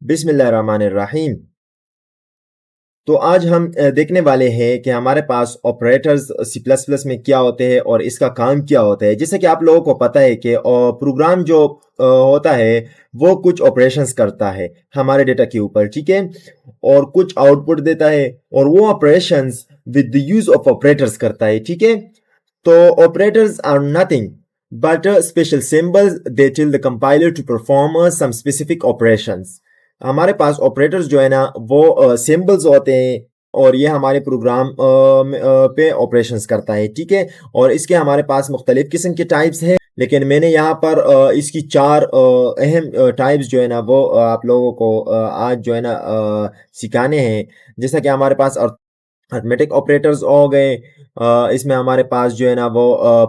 बिस्मिल्लाहिर्रहमानिर्रहीम। तो आज हम देखने वाले हैं कि हमारे पास ऑपरेटर्स सी प्लस प्लस में क्या होते हैं और इसका काम क्या होता है। जैसे कि आप लोगों को पता है कि प्रोग्राम जो होता है वो कुछ ऑपरेशंस करता है हमारे डेटा के ऊपर, ठीक है, और कुछ आउटपुट देता है और वो operations with the use of operators करता है, ठीक है। तो operators are nothing but special symbols they tell the compiler to perform some specific operations। हमारे पास ऑपरेटर्स जो है ना वो सिंबल्स होते हैं और ये हमारे प्रोग्राम पे ऑपरेशंस करता है, ठीक है। और इसके हमारे पास मुख्तलिफ किस्म के टाइप्स हैं, लेकिन मैंने यहाँ पर इसकी चार अहम टाइप्स जो है ना वो आप लोगों को आज जो है ना सिखाने हैं। जैसा कि हमारे पास अर्थमेटिक ऑपरेटर्स हो गए, इसमें हमारे पास जो है ना वो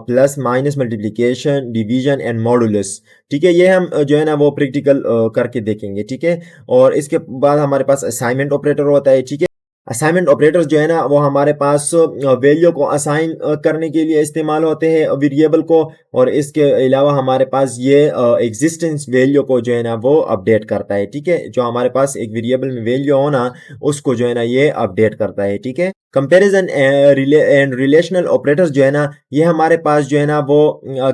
plus minus multiplication division and modulus, ठीक है। ये हम जो है ना वो प्रैक्टिकल करके देखेंगे, ठीक है। और इसके बाद हमारे पास असाइनमेंट ऑपरेटर होता है, ठीक है। असाइनमेंट ऑपरेटर्स जो है ना वो हमारे पास वैल्यू को असाइन करने के लिए इस्तेमाल होते हैं वेरिएबल को, और इसके अलावा हमारे पास ये एग्जिस्टेंस वैल्यू को जो है ना वो अपडेट करता है, ठीक है। जो हमारे पास एक वेरिएबल में वैल्यू होना उसको जो है ना ये अपडेट करता है, ठीक है। कंपैरिजन एंड रिलेशनल ऑपरेटर्स जो है ना ये हमारे पास जो है ना वो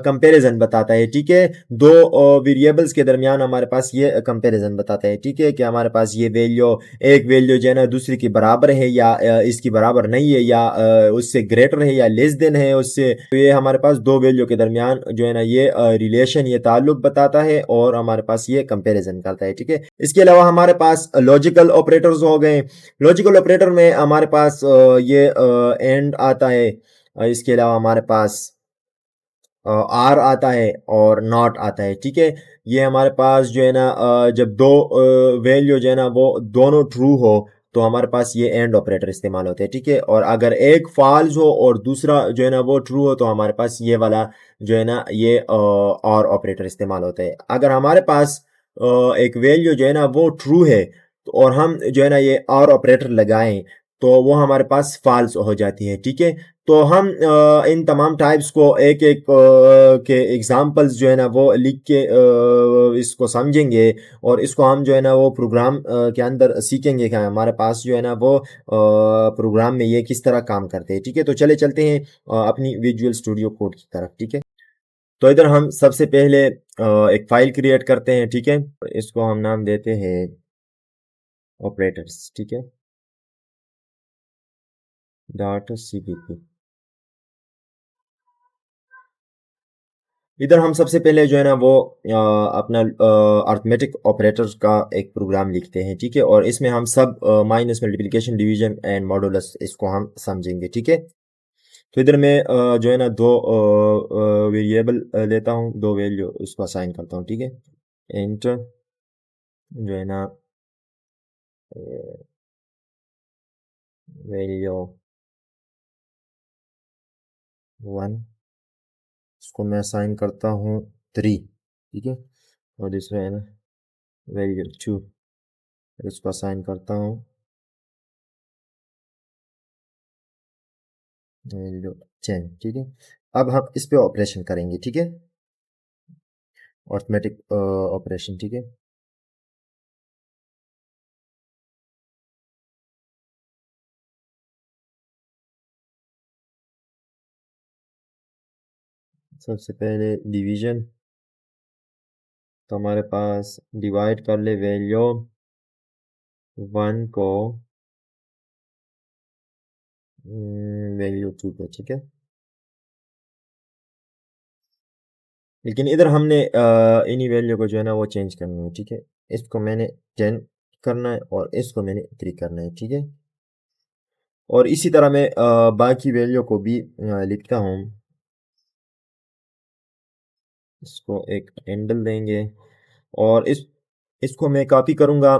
कंपैरिजन बताता है, ठीक है। दो वेरिएबल्स के दरमियान हमारे पास ये कंपैरिजन बताता है, ठीक है, कि हमारे पास ये वैल्यू एक वैल्यू जो है ना दूसरी की बराबर है या इसकी बराबर नहीं है, या उससे ग्रेटर है या लेस देन है उससे। तो ये हमारे पास दो वैल्यू के दरमियान जो है ना ये रिलेशन, ये ताल्लुक बताता है और हमारे पास ये कंपैरिजन करता है, ठीक है। इसके अलावा हमारे पास लॉजिकल ऑपरेटर्स हो गए। लॉजिकल ऑपरेटर में हमारे पास ये एंड आता है, इसके अलावा हमारे पास आर आता है और नॉट आता है, ठीक है। ये हमारे पास जो है ना जब दो वैल्यू जो है ना वो दोनों ट्रू हो तो हमारे पास ये एंड ऑपरेटर इस्तेमाल होते हैं, ठीक है। और अगर एक फॉल्स हो और दूसरा जो है ना वो ट्रू हो तो हमारे पास ये वाला जो है ना ये और ऑपरेटर इस्तेमाल होता है। अगर हमारे पास एक वैल्यू जो है ना वो ट्रू है तो और हम जो है ना ये और ऑपरेटर लगाएं तो वो हमारे पास फॉल्स हो जाती है, ठीक है। तो हम इन तमाम टाइप्स को एक एक के एग्जांपल्स जो है ना वो लिख के इसको समझेंगे और इसको हम जो है ना वो प्रोग्राम के अंदर सीखेंगे कि हमारे पास जो है ना वो प्रोग्राम में ये किस तरह काम करते हैं, ठीक है। तो चले चलते हैं अपनी विजुअल स्टूडियो कोड की तरफ, ठीक है। तो इधर हम सबसे पहले एक फाइल क्रिएट करते हैं, ठीक है। इसको हम नाम देते हैं ऑपरेटर्स, ठीक है, डॉट सीपीपी। इधर हम सबसे पहले जो है ना वो अपना अर्थमेटिक ऑपरेटर्स का एक प्रोग्राम लिखते हैं, ठीक है। और इसमें हम सब minus multiplication division and modulus इसको हम समझेंगे, ठीक है। तो इधर मैं जो है ना दो वेरिएबल लेता हूँ, दो वैल्यू उसको असाइन करता हूँ, ठीक है। इंट जो है ना वैल्यू 1, इसको मैं असाइन करता हूँ 3, ठीक है। और दूसरा है ना वैल्यू 2, इसको असाइन करता हूँ वैल्यू 10, ठीक है। अब हम इस पे ऑपरेशन करेंगे, ठीक है, अर्थमेटिक ऑपरेशन, ठीक है। सबसे पहले डिवीजन, तो हमारे पास डिवाइड कर ले वैल्यू 1 को वैल्यू 2 पे, ठीक है। लेकिन इधर हमने इन्हीं वैल्यू को जो है ना वो चेंज करना है, ठीक है। इसको मैंने 10 करना है और इसको मैंने 3 करना है, ठीक है। और इसी तरह मैं बाकी वैल्यू को भी लिखता हूँ। इसको एक हैंडल देंगे और इसको मैं कॉपी करूँगा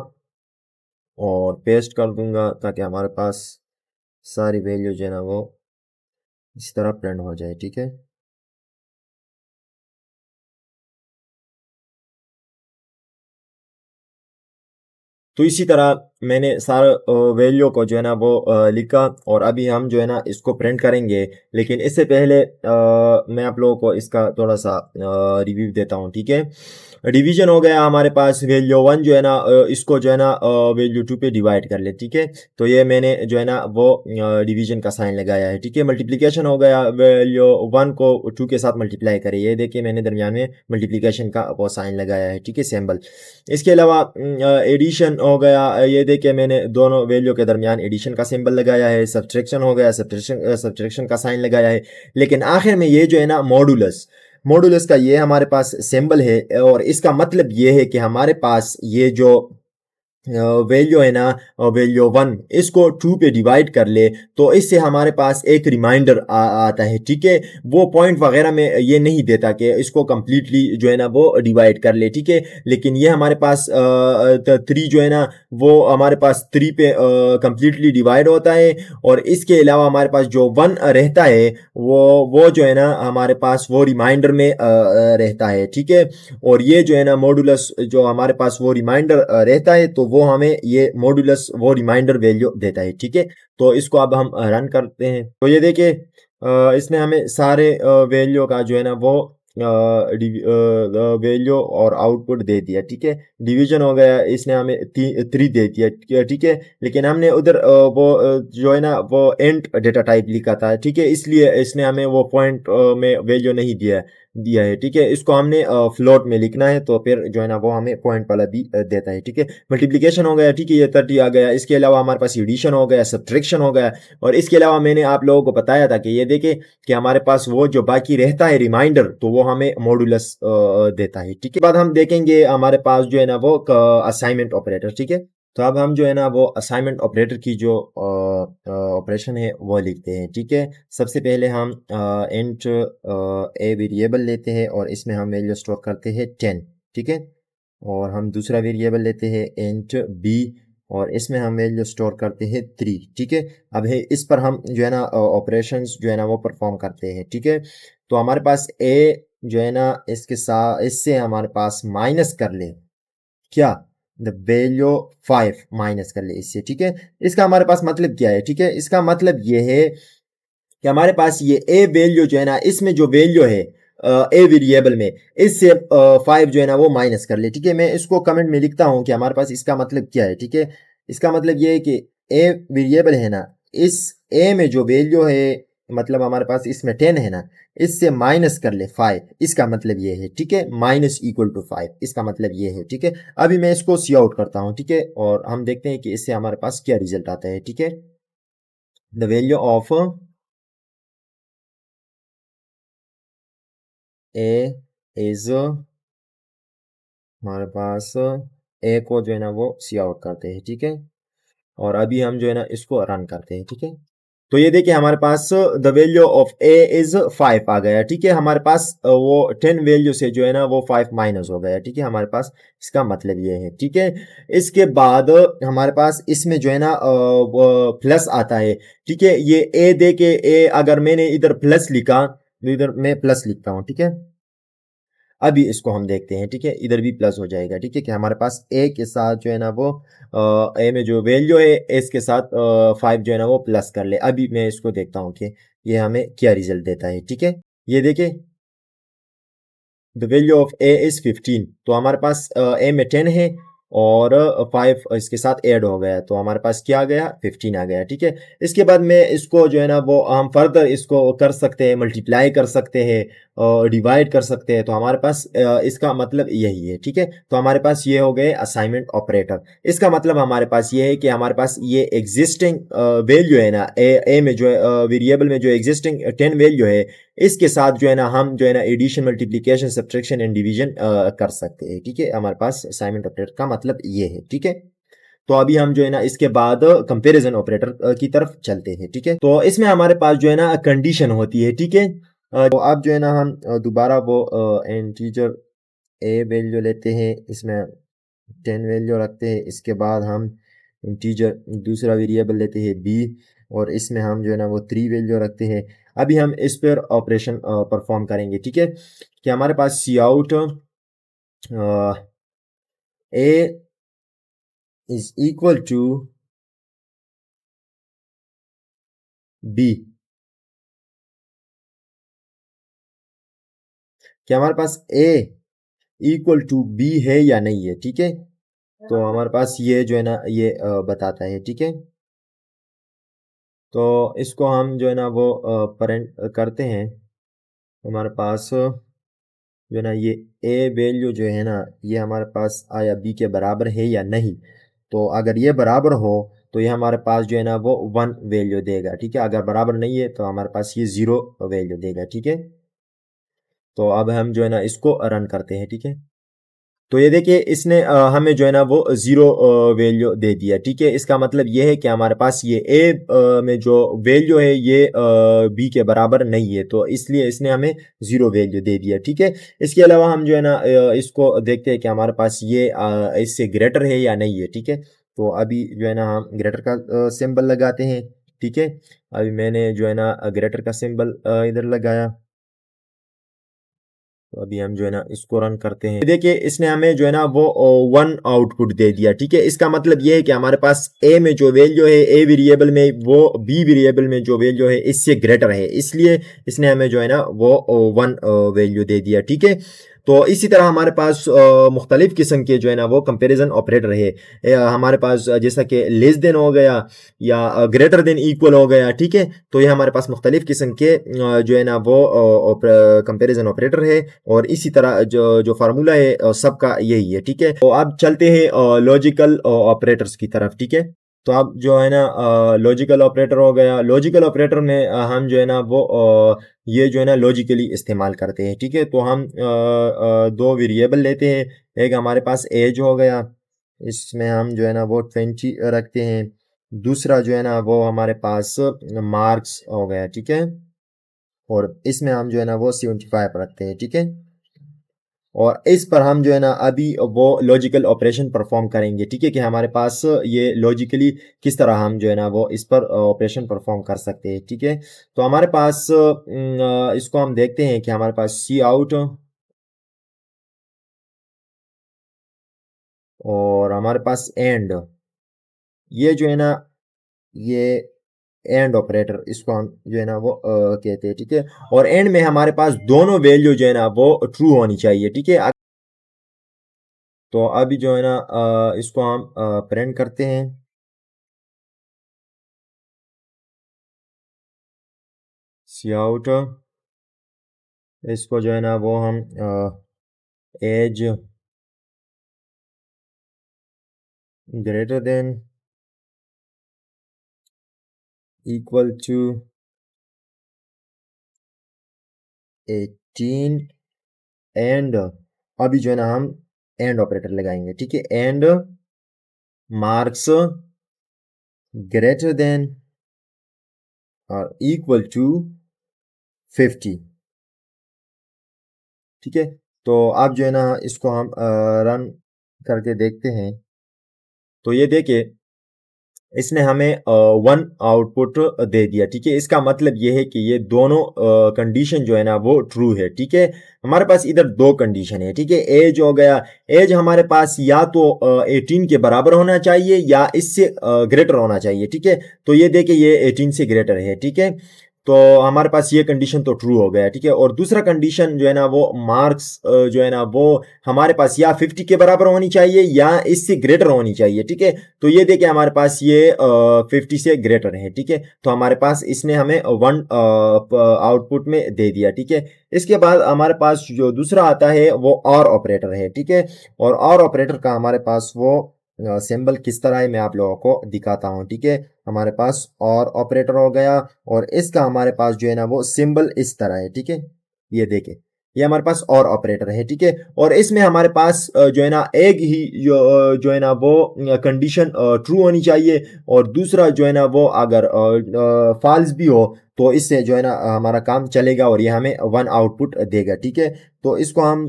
और पेस्ट कर दूंगा ताकि हमारे पास सारी वैल्यू जो है ना वो इस तरह प्रिंट हो जाए, ठीक है। तो इसी तरह मैंने सारा वैल्यू को जो है ना वो लिखा और अभी हम जो है ना इसको प्रिंट करेंगे। लेकिन इससे पहले मैं आप लोगों को इसका थोड़ा सा रिव्यू देता हूँ, ठीक है। डिवीजन हो गया हमारे पास, वैल्यू 1 जो है ना इसको जो है ना वैल्यू 2 पे डिवाइड कर ले, ठीक है। तो ये मैंने जो है ना वो डिवीजन का साइन लगाया है, ठीक है। मल्टीप्लिकेशन हो गया, वैल्यू 1 को 2 के साथ मल्टीप्लाई करें, ये देखिए मैंने दरमियान में मल्टीप्लिकेशन का वो साइन लगाया है, ठीक है, सिंबल। इसके अलावा एडिशन हो गया, ये देखिए मैंने दोनों वैल्यू के दरमियान एडिशन का सिंबल लगाया है। सब्ट्रैक्शन हो गया, सब्ट्रैक्शन का साइन लगाया है। लेकिन आखिर में ये जो है ना मॉडुलस, मॉडुलस का ये हमारे पास सिंबल है और इसका मतलब ये है कि हमारे पास ये जो वैल्यू है ना, वैल्यू 1 इसको 2 पे डिवाइड कर ले तो इससे हमारे पास एक रिमाइंडर आता है, ठीक है। वो पॉइंट वगैरह में ये नहीं देता कि इसको कंप्लीटली जो है ना वो डिवाइड कर ले, ठीक है। लेकिन ये हमारे पास 3 जो है ना वो हमारे पास 3 पे कंप्लीटली डिवाइड होता है। और इसके अलावा हमारे पास जो 1 रहता है वो जो है ना हमारे पास वो रिमाइंडर में रहता है, ठीक है। और ये जो है ना मॉडुलस जो हमारे पास वो रिमाइंडर रहता है तो वो हमें ये मॉडुलस वो रिमाइंडर वैल्यू देता है, ठीक है। तो इसको अब हम रन करते हैं तो ये देखिए इसने हमें सारे वैल्यू का जो है ना वो वैल्यू और आउटपुट दे दिया, ठीक है। डिवीजन हो गया, इसने हमें 3 दे दिया, ठीक है। लेकिन हमने उधर वो जो है ना वो एंड डेटा टाइप लिखा था, ठीक है, इसलिए इसने हमें वो पॉइंट में वैल्यू नहीं दिया है, ठीक है। इसको हमने फ्लोट में लिखना है तो फिर जो है ना वो हमें पॉइंट वाला भी देता है, ठीक है। मल्टीप्लिकेशन हो गया, ठीक है, ये 30 आ गया। इसके अलावा हमारे पास एडिशन हो गया, सब्ट्रैक्शन हो गया। और इसके अलावा मैंने आप लोगों को बताया था कि ये देखे कि हमारे पास वो जो बाकी रहता है रिमाइंडर तो वो हमें मॉडुलस देता है, ठीक है। बाद हम देखेंगे हमारे पास जो है ना वो असाइनमेंट ऑपरेटर, ठीक है। तो अब हम जो है ना वो असाइनमेंट ऑपरेटर की जो ऑपरेशन है वो लिखते हैं, ठीक है। सबसे पहले हम इंट ए वेरिएबल लेते हैं और इसमें हम वैल्यू स्टोर करते हैं 10, ठीक है। और हम दूसरा वेरिएबल लेते हैं इंट बी और इसमें हम वैल्यू स्टोर करते हैं 3, ठीक है। अब है इस पर हम जो है ना ऑपरेशंस जो है ना वो परफॉर्म करते हैं, ठीक है। तो हमारे पास ए जो है ना इसके साथ इससे हमारे पास माइनस कर ले क्या, द वैल्यू 5 माइनस कर ले इससे, ठीक है। इसका हमारे पास मतलब क्या है, ठीक है। इसका मतलब ये है कि हमारे पास ये ए वैल्यू जो है ना इसमें जो वैल्यू है ए वेरिएबल में इससे 5 जो है ना वो माइनस कर ले, ठीक है। मैं इसको कमेंट में लिखता हूं कि हमारे पास इसका मतलब क्या है, ठीक है। इसका मतलब ये है कि ए वेरिएबल है ना, इस ए में जो वैल्यू है मतलब हमारे पास इसमें 10 है ना, इससे माइनस कर ले 5, इसका मतलब ये है, ठीक है। माइनस इक्वल टू 5 इसका मतलब ये है, ठीक है। अभी मैं इसको सी आउट करता हूं, ठीक है, और हम देखते हैं कि इससे हमारे पास क्या रिजल्ट आता है, ठीक है। The value of A is हमारे पास ए को जो है ना वो सी आउट करते हैं, ठीक है। और अभी हम जो है ना इसको रन करते हैं, ठीक है। तो ये देखिए हमारे पास the value of A is 5 आ गया, ठीक है। हमारे पास वो 10 वैल्यू से जो है ना वो 5 माइनस हो गया, ठीक है। हमारे पास इसका मतलब ये है, ठीक है। इसके बाद हमारे पास इसमें जो है ना प्लस आता है, ठीक है। ये ए दे के ए अगर मैंने इधर प्लस लिखा तो इधर मैं प्लस लिखता हूँ, ठीक है। अभी इसको हम देखते हैं, ठीक है, इधर भी प्लस हो जाएगा, ठीक है। कि हमारे पास ए के साथ जो है ना वो ए में जो वैल्यू है एस के साथ 5 जो है ना वो प्लस कर ले। अभी मैं इसको देखता हूँ कि ये हमें क्या रिजल्ट देता है, ठीक है। ये देखिए the value of A is 15, तो हमारे पास ए में 10 है और 5 इसके साथ ऐड हो गया तो हमारे पास क्या आ गया, 15 आ गया, ठीक है। इसके बाद में इसको जो है ना वो हम फर्दर इसको कर सकते हैं, मल्टीप्लाई कर सकते हैं और डिवाइड कर सकते हैं। तो हमारे पास इसका मतलब यही है, ठीक है। तो हमारे पास ये हो गए असाइनमेंट ऑपरेटर। इसका मतलब हमारे पास ये है कि हमारे पास ये एग्जिस्टिंग वैल्यू है ना ए में जो वेरिएबल में जो एग्जिस्टिंग 10 वैल्यू है इसके साथ जो है ना हम जो है ना addition multiplication subtraction and division कर सकते हैं, ठीक है। हमारे पास असाइनमेंट ऑपरेटर का मतलब ये है, ठीक है। तो अभी हम जो है ना इसके बाद कंपैरिजन ऑपरेटर की तरफ चलते हैं, ठीक है। तो इसमें हमारे पास जो है ना कंडीशन होती है, ठीक है। तो अब जो है ना हम दोबारा वो इंटीजर ए वैल्यू लेते हैं, इसमें 10 वैल्यू रखते हैं। इसके बाद हम इंटीजर दूसरा वेरिएबल लेते हैं बी और इसमें हम जो है ना वो 3 वैल्यू रखते हैं। अभी हम इस पर ऑपरेशन परफॉर्म करेंगे, ठीक है। कि हमारे पास C out A is equal to B. क्या हमारे पास ए इक्वल टू बी है या नहीं है? ठीक है, तो हमारे पास ये जो है ना ये बताता है। ठीक है, तो इसको हम जो है ना वो प्रिंट करते हैं। हमारे पास जो है ना ये ए वैल्यू जो है ना ये हमारे पास आया बी के बराबर है या नहीं। तो अगर ये बराबर हो तो ये हमारे पास जो है ना वो 1 वैल्यू देगा। ठीक है, अगर बराबर नहीं है तो हमारे पास ये 0 वैल्यू देगा। ठीक है, तो अब हम जो है ना इसको रन करते हैं। ठीक है, तो ये देखिए इसने हमें जो है ना वो 0 वैल्यू दे दिया। ठीक है, इसका मतलब ये है कि हमारे पास ये ए में जो वैल्यू है ये बी के बराबर नहीं है, तो इसलिए इसने हमें 0 वैल्यू दे दिया। ठीक है, इसके अलावा हम जो है ना इसको देखते हैं कि हमारे पास ये इससे ग्रेटर है या नहीं है। ठीक है, तो अभी जो है ना हम ग्रेटर का सिंबल लगाते हैं। ठीक है, अभी मैंने जो है ना ग्रेटर का सिंबल इधर लगाया। तो अभी हम जो है ना इसको रन करते हैं। देखिए इसने हमें जो है ना वो 1 आउटपुट दे दिया। ठीक है, इसका मतलब ये है कि हमारे पास ए में जो वैल्यू है ए वेरिएबल में वो बी वेरिएबल में जो वैल्यू है इससे ग्रेटर है, इसलिए इसने हमें जो है ना वो 1 वैल्यू दे दिया। ठीक है, तो इसी तरह हमारे पास मुख्तलिफ किस्म के जो है ना वो कंपेरिजन ऑपरेटर है। हमारे पास जैसा कि लेस देन हो गया या ग्रेटर देन इक्वल हो गया। ठीक है, तो ये हमारे पास मुख्तलिफ किस्म के जो है ना वो कंपेरिजन ऑपरेटर है, और इसी तरह जो जो फार्मूला है सबका यही है। ठीक है, तो अब चलते हैं लॉजिकल ऑपरेटर्स की तरफ। ठीक है, तो अब जो है ना लॉजिकल ऑपरेटर हो गया। लॉजिकल ऑपरेटर में हम जो है ना वो ये जो है ना लॉजिकली इस्तेमाल करते हैं। ठीक है, तो हम दो वेरिएबल लेते हैं। एक हमारे पास एज हो गया, इसमें हम जो है ना वो 20 रखते हैं। दूसरा जो है ना वो हमारे पास मार्क्स हो गया। ठीक है, और इसमें हम जो है ना वो 75 रखते हैं। ठीक है, और इस पर हम जो है ना अभी वो लॉजिकल ऑपरेशन परफॉर्म करेंगे। ठीक है, कि हमारे पास ये लॉजिकली किस तरह हम जो है ना वो इस पर ऑपरेशन परफॉर्म कर सकते हैं। ठीक है, तो हमारे पास इसको हम देखते हैं कि हमारे पास सी आउट और हमारे पास एंड, ये जो है ना ये एंड ऑपरेटर इसको हम जो है ना वो कहते हैं। ठीक है, और एंड में हमारे पास दोनों वैल्यू जो है ना वो ट्रू होनी चाहिए। ठीक है, तो अभी जो है ना इसको हम प्रिंट करते हैं। सी आउट, इसको जो है ना वो हम age greater than equal to 18 and अभी जो है ना हम एंड ऑपरेटर लगाएंगे। ठीक है, एंड मार्क्स ग्रेटर देन और इक्वल टू 50। ठीक है, तो अब जो है ना इसको हम रन करके देखते हैं। तो ये देखिए इसने हमें 1 आउटपुट दे दिया। ठीक है, इसका मतलब ये है कि ये दोनों कंडीशन जो है ना वो ट्रू है। ठीक है, हमारे पास इधर दो कंडीशन है। ठीक है, एज हो गया, एज हमारे पास या तो 18 के बराबर होना चाहिए या इससे ग्रेटर होना चाहिए। ठीक है, तो ये देखिए ये 18 से ग्रेटर है। ठीक है, तो हमारे पास ये कंडीशन तो ट्रू हो गया। ठीक है, और दूसरा कंडीशन जो है ना वो मार्क्स जो है ना वो हमारे पास या 50 के बराबर होनी चाहिए या इससे ग्रेटर होनी चाहिए। ठीक है, तो ये देखिए हमारे पास ये 50 से ग्रेटर है। ठीक है, तो हमारे पास इसने हमें 1 आउटपुट में दे दिया। ठीक है, इसके बाद हमारे पास जो दूसरा आता है वो और ऑपरेटर है। ठीक है, और ऑपरेटर का हमारे पास वो सिंबल किस तरह है मैं आप लोगों को दिखाता हूँ। ठीक है, हमारे पास और ऑपरेटर हो गया, और इसका हमारे पास जो है ना वो सिंबल इस तरह है। ठीक है, ये देखें ये हमारे पास और ऑपरेटर है। ठीक है, और इसमें हमारे पास जो है ना एक ही जो है ना वो कंडीशन ट्रू होनी चाहिए, और दूसरा जो है ना वो अगर फॉल्स भी हो तो इससे जो है ना हमारा काम चलेगा और ये हमें 1 आउटपुट देगा। ठीक है, तो इसको हम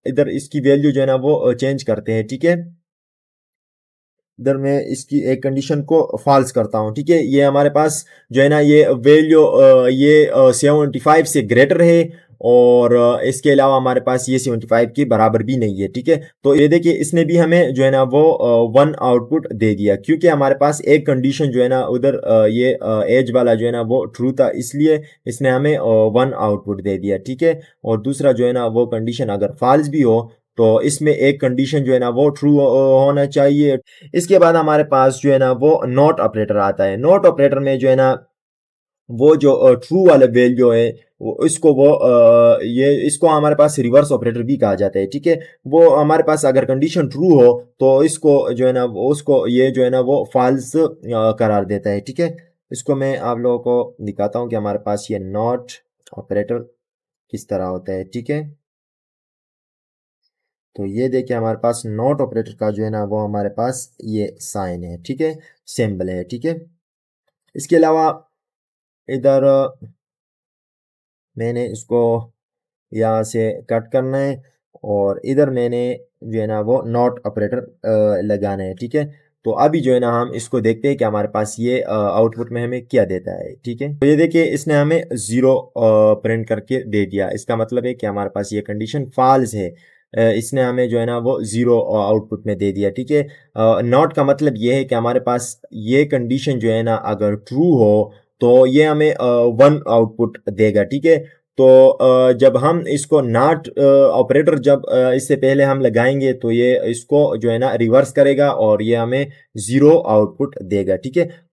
इधर इसकी वैल्यू जो है ना वो चेंज करते हैं। ठीक है, इधर मैं इसकी एक कंडीशन को फॉल्स करता हूँ। ठीक है, ये हमारे पास जो है ना ये वैल्यू ये 75 से ग्रेटर है, और इसके अलावा हमारे पास ये 75 के बराबर भी नहीं है, ठीक है। तो ये देखिए इसने भी हमें जो है ना वो 1 आउटपुट दे दिया, क्योंकि हमारे पास एक कंडीशन जो है ना उधर ये एज वाला जो है ना वो ट्रू था, इसलिए इसने हमें 1 आउटपुट दे दिया, ठीक है। और दूसरा जो है ना वो कंडीशन अगर फॉल्स भी हो तो इसमें एक कंडीशन जो है ना वो ट्रू होना चाहिए। इसके बाद हमारे पास जो है ना वो नॉट ऑपरेटर आता है। नॉट ऑपरेटर में जो है ना वो जो ट्रू वाला वैल्यू है वो इसको वो ये इसको हमारे पास रिवर्स ऑपरेटर भी कहा जाता है, ठीक है। वो हमारे पास अगर कंडीशन ट्रू हो तो इसको जो है ना उसको ये जो है ना वो फॉल्स करार देता है, ठीक है। इसको मैं आप लोगों को दिखाता हूँ कि हमारे पास ये नॉट ऑपरेटर किस तरह होता है, ठीक है। तो ये देखिए हमारे पास नॉट ऑपरेटर का जो है ना वो हमारे पास ये साइन है, ठीक है, सिंबल है, ठीक है। इसके अलावा इधर मैंने इसको यहाँ से कट करना है और इधर मैंने जो है ना वो नॉट ऑपरेटर लगाना है, ठीक है। तो अभी जो है ना हम इसको देखते हैं कि हमारे पास ये आउटपुट में हमें क्या देता है, ठीक है। तो ये देखिए इसने हमें 0 प्रिंट करके दे दिया, इसका मतलब है कि हमारे पास ये कंडीशन फॉल्स है। इसने हमें जो है ना वो 0 आउटपुट में दे दिया, ठीक है। नॉट का मतलब ये है कि हमारे पास ये कंडीशन जो है ना अगर ट्रू हो तो ये हमें 1 आउटपुट देगा, ठीक है। तो जब हम इसको नॉट ऑपरेटर जब इससे पहले हम लगाएंगे तो ये इसको जो है ना रिवर्स करेगा और ये हमें 0 आउटपुट देगा, ठीक है।